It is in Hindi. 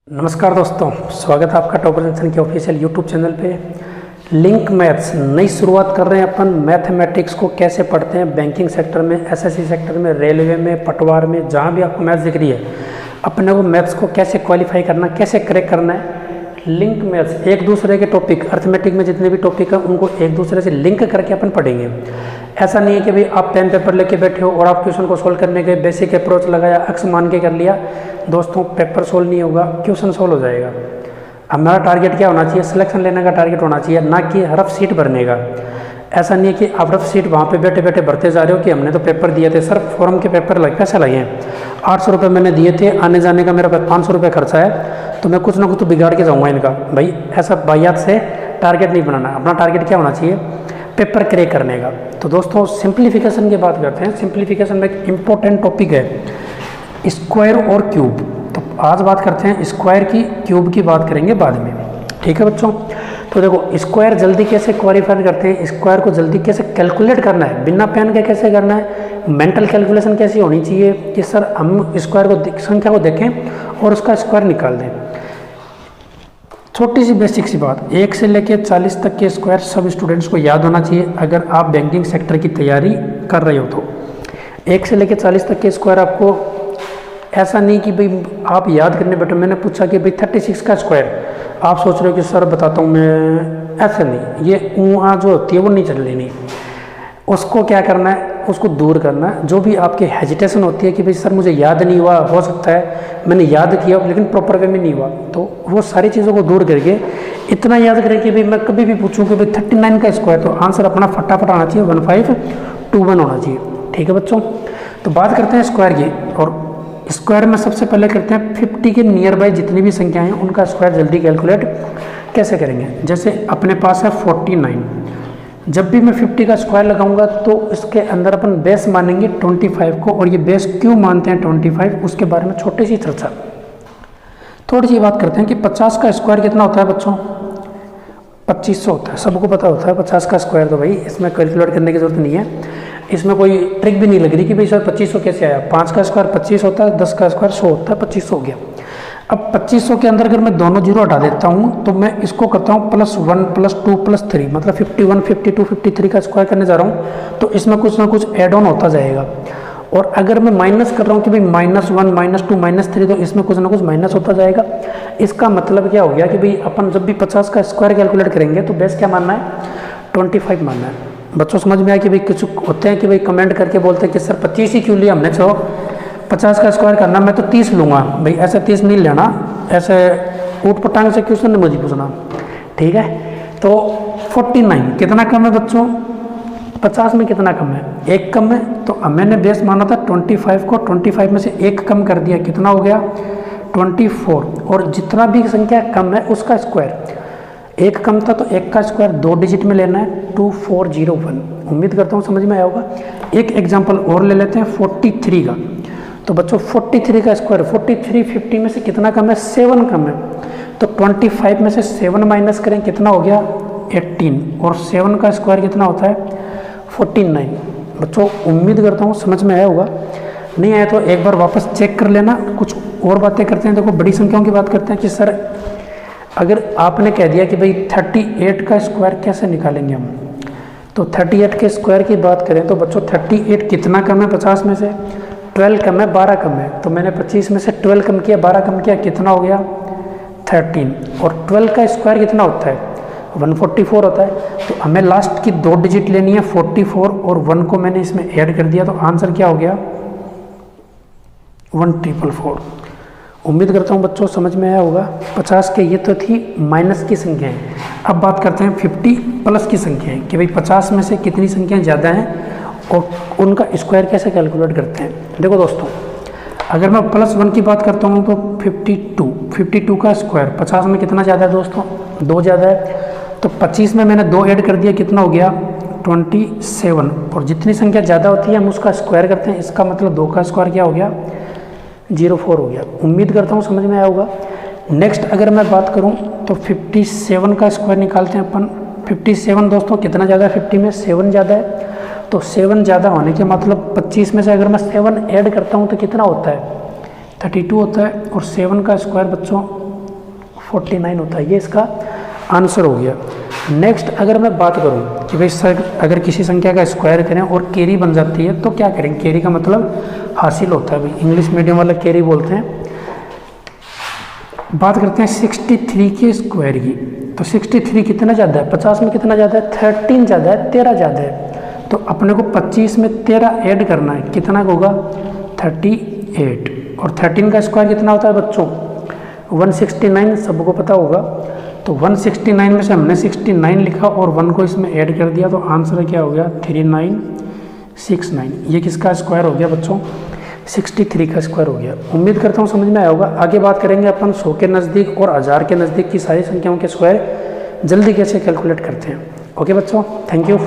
नमस्कार दोस्तों, स्वागत है आपका टॉपर जंक्शन के ऑफिशियल यूट्यूब चैनल पे। लिंक मैथ्स नई शुरुआत कर रहे हैं अपन। मैथमेटिक्स को कैसे पढ़ते हैं बैंकिंग सेक्टर में, एसएससी सेक्टर में, रेलवे में, पटवार में, जहाँ भी आपको मैथ्स दिख रही है, अपने को मैथ्स को कैसे क्वालिफाई करना, कैसे क्रैक करना है। लिंक मैथ्स एक दूसरे के टॉपिक, अर्थमेटिक में जितने भी टॉपिक हैं उनको एक दूसरे से लिंक करके अपन पढ़ेंगे। ऐसा नहीं है कि भाई आप पेन पेपर लेके बैठे हो और आप क्वेश्चन को सोल्व करने के बेसिक अप्रोच लगाया, अक्स मान के कर लिया। दोस्तों, पेपर सोल्व नहीं होगा, क्वेश्चन सोल्व हो जाएगा। हमारा टारगेट क्या होना चाहिए? सिलेक्शन लेने का टारगेट होना चाहिए, ना कि रफ सीट भरने का। ऐसा नहीं है कि आप रफ सीट वहाँ पे बैठे बैठे भरते जा रहे हो कि हमने तो पेपर दिए थे सर, फॉर्म के पेपर लगे, पैसे लगे हैं, 800 रुपये मैंने दिए थे, आने जाने का मेरा 500 रुपये खर्चा है, तो मैं कुछ ना कुछ तो बिगाड़ के जाऊँगा इनका। भाई ऐसा वाहियात से टारगेट नहीं बनाना। अपना टारगेट क्या होना चाहिए? पेपर क्रैक करने का। तो दोस्तों, सिंप्लीफिकेशन की बात करते हैं। सिंप्लीफिकेशन में एक इम्पोर्टेंट टॉपिक है स्क्वायर और क्यूब। तो आज बात करते हैं स्क्वायर की, क्यूब की बात करेंगे बाद में। ठीक है बच्चों? तो देखो, स्क्वायर जल्दी कैसे क्वालिफाई करते हैं, स्क्वायर को जल्दी कैसे कैलकुलेट करना है, बिना पेन के कैसे करना है, मेंटल कैलकुलेशन कैसी होनी चाहिए कि सर हम स्क्वायर को, संख्या को देखें और उसका स्क्वायर निकाल दें। छोटी सी बेसिक सी बात, 1 से लेकर 40 तक के स्क्वायर सब स्टूडेंट्स को याद होना चाहिए अगर आप बैंकिंग सेक्टर की तैयारी कर रहे हो तो। 1 से लेकर 40 तक के स्क्वायर आपको, ऐसा नहीं कि भाई आप याद करने बैठे। मैंने पूछा कि भाई 36 का स्क्वायर, आप सोच रहे हो कि सर बताता हूँ मैं, ऐसा नहीं। ये ऊँआ जो होती है वो नहीं चल लेनी, उसको क्या करना है, उसको दूर करना है। जो भी आपकी हेजिटेशन होती है कि भाई सर मुझे याद नहीं हुआ, हो सकता है मैंने याद किया लेकिन प्रॉपर वे में नहीं हुआ, तो वो सारी चीज़ों को दूर करके इतना याद करें कि भाई मैं कभी भी पूछूं कि भाई 39 का स्क्वायर, तो आंसर अपना फटाफट आना चाहिए, 1521 होना चाहिए। ठीक है बच्चों? तो बात करते हैं स्क्वायर की। और स्क्वायर में सबसे पहले करते हैं 50 के नियर बाई जितनी भी संख्याएं हैं उनका स्क्वायर जल्दी कैलकुलेट कैसे करेंगे। जैसे अपने पास है 49, जब भी मैं 50 का स्क्वायर लगाऊंगा तो इसके अंदर अपन बेस मानेंगे 25 को, और ये बेस क्यों मानते हैं 25, उसके बारे में छोटी सी चर्चा। थोड़ी सी बात करते हैं कि 50 का स्क्वायर कितना होता है बच्चों? 2500 होता है, सबको पता होता है 50 का स्क्वायर। तो भाई इसमें कैलकुलेट करने की जरूरत नहीं है, इसमें कोई ट्रिक भी नहीं लग रही कि भाई सर 2500 कैसे आया। 5 का स्क्वायर 25 होता है, 10 का स्क्वायर 100 होता है, 2500 हो गया। अब 2500 के अंदर अगर मैं दोनों जीरो हटा देता हूँ तो मैं इसको करता हूँ +1 +2 +3, मतलब 51 52 53 का स्क्वायर करने जा रहा हूँ, तो इसमें कुछ ना कुछ एड ऑन होता जाएगा। और अगर मैं माइनस कर रहा हूँ कि भाई -1 -2 -3, तो इसमें कुछ ना कुछ माइनस होता जाएगा। इसका मतलब क्या हो गया कि भाई अपन जब भी 50 का स्क्वायर कैलकुलेट करेंगे तो बेस क्या मानना है? 25 मानना है। बच्चों समझ में आया कि भाई कुछ होते हैं कि भाई कमेंट करके बोलते हैं कि सर 25 ही क्यों लिया हमने, चलो 50 का स्क्वायर करना, मैं तो 30 लूँगा। भाई ऐसे 30 नहीं लेना, ऐसे ऊट पटांग से क्वेश्चन नहीं मुझे पूछना। ठीक है? तो 49 कितना कम है बच्चों? 50 में कितना कम है? 1 कम है। तो अब मैंने बेस माना था 25 को, 25 में से 1 कम कर दिया, कितना हो गया? 24। और जितना भी संख्या कम है उसका स्क्वायर, 1 कम था तो 1 का स्क्वायर 2 डिजिट में लेना है, 2401। उम्मीद करता हूँ समझ में आया होगा। एक एग्जाम्पल और ले लेते हैं 43 का। तो बच्चों 43 का स्क्वायर, 43 50 में से कितना कम है? 7 कम है। तो 25 में से 7 माइनस करें, कितना हो गया? 18। और 7 का स्क्वायर कितना होता है? 49। बच्चों उम्मीद करता हूँ समझ में आया होगा। नहीं आया तो एक बार वापस चेक कर लेना। कुछ और बातें करते हैं। देखो, बड़ी संख्याओं की बात करते हैं कि सर अगर आपने कह दिया कि भाई 38 का स्क्वायर कैसे निकालेंगे हम, तो 38 के स्क्वायर की बात करें तो बच्चों 38 कितना कम है 50 में से? 12 कम है, 12 कम है। तो मैंने 25 में से 12 कम किया, 12 कम किया, कितना हो गया? 13। और 12 का स्क्वायर कितना होता है? 144 होता है। तो हमें लास्ट की 2 डिजिट लेनी है, 44 और 1 को मैंने इसमें ऐड कर दिया, तो आंसर क्या हो गया? 1444। उम्मीद करता हूँ बच्चों समझ में आया होगा। 50 के ये तो थी माइनस की संख्याएं। अब बात करते हैं 50 प्लस की संख्याएं कि भाई 50 में से कितनी संख्याएं ज़्यादा हैं और उनका स्क्वायर कैसे कैलकुलेट करते हैं। देखो दोस्तों, अगर मैं +1 की बात करता हूँ तो 52 का स्क्वायर 50 में कितना ज़्यादा है दोस्तों? 2 ज़्यादा है। तो 25 में मैंने 2 ऐड कर दिया, कितना हो गया? 27। और जितनी संख्या ज़्यादा होती है हम उसका स्क्वायर करते हैं, इसका मतलब 2 का स्क्वायर क्या हो गया? 04 हो गया। उम्मीद करता हूँ समझ में आया होगा। नेक्स्ट अगर मैं बात करूँ तो 57 का स्क्वायर निकालते हैं अपन। 57 दोस्तों कितना ज़्यादा है? 50 में 7 ज़्यादा है। तो 7 ज़्यादा होने के मतलब 25 में से अगर मैं 7 ऐड करता हूँ तो कितना होता है? 32 होता है। और 7 का स्क्वायर बच्चों 49 होता है, ये इसका आंसर हो गया। नेक्स्ट अगर मैं बात करूं कि भाई सर अगर किसी संख्या का स्क्वायर करें और कैरी बन जाती है तो क्या करें, कैरी का मतलब हासिल होता है, भाई इंग्लिश मीडियम वाला कैरी बोलते हैं। बात करते हैं 63 के स्क्वायर की, तो 63 कितना ज़्यादा है, 50 में कितना ज़्यादा है, 13 ज़्यादा है, 13 ज़्यादा है, तो अपने को 25 में 13 ऐड करना है, कितना होगा 38। और 13 का स्क्वायर कितना होता है बच्चों 169, सबको पता होगा। तो 169 में से हमने 69 लिखा और 1 को इसमें ऐड कर दिया, तो आंसर क्या हो गया 3969। ये किसका स्क्वायर हो गया बच्चों 63 का स्क्वायर हो गया। उम्मीद करता हूँ समझ में आया होगा। आगे बात करेंगे अपन 100 के नज़दीक और 1000 के नज़दीक की सारी संख्याओं के स्क्वायर जल्दी कैसे कैलकुलेट करते हैं। ओके बच्चों, थैंक यू।